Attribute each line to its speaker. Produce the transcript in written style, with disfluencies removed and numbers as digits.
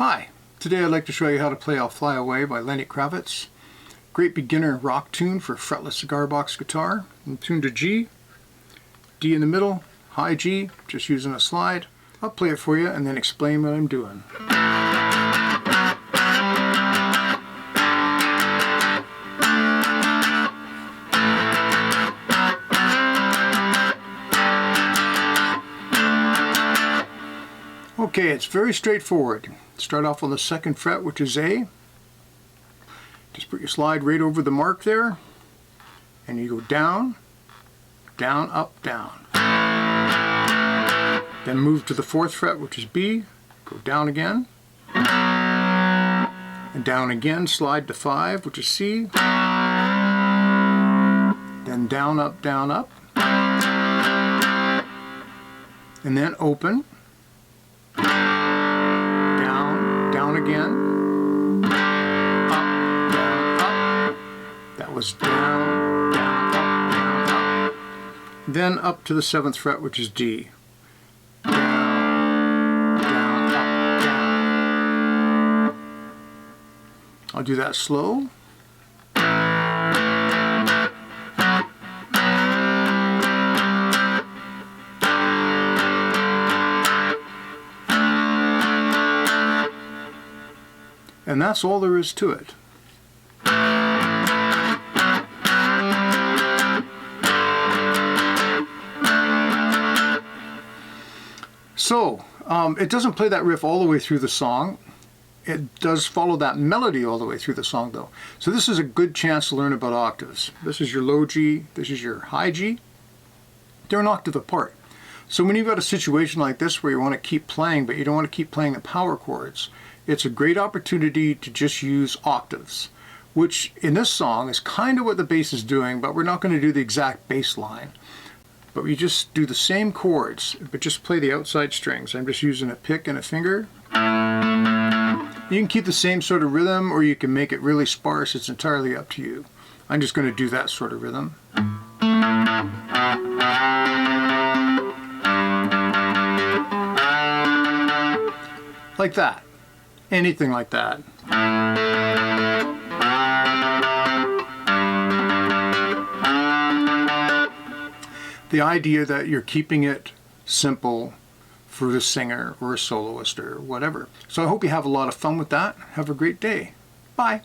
Speaker 1: Hi, today I'd like to show you how to play I'll Fly Away by Lenny Kravitz. Great beginner rock tune for fretless cigar box guitar. I'm tuned to G, D in the middle, high G, just using a slide. I'll play it for you and then explain what I'm doing. Okay, it's very straightforward. Start off on the 2nd fret, which is A. Just put your slide right over the mark there, and you go down, down, up, down. Then move to the 4th fret, which is B. Go down again, and down again. Slide to 5, which is C. Then down, up, and then open. Down again, up, down, up. That was down, down, up, down, up. Then up to the 7th fret, which is D. Down, down, up, down. I'll do that slow. And that's all there is to it. So, it doesn't play that riff all the way through the song. It does follow that melody all the way through the song though. So this is a good chance to learn about octaves. This is your low G, this is your high G. They're an octave apart. So when you've got a situation like this where you want to keep playing, but you don't want to keep playing the power chords, it's a great opportunity to just use octaves, which in this song is kind of what the bass is doing, but we're not going to do the exact bass line. But we just do the same chords, but just play the outside strings. I'm just using a pick and a finger. You can keep the same sort of rhythm, or you can make it really sparse. It's entirely up to you. I'm just going to do that sort of rhythm. Like that. Anything like that. The idea that you're keeping it simple for the singer or a soloist or whatever. So I hope you have a lot of fun with that. Have a great day. Bye.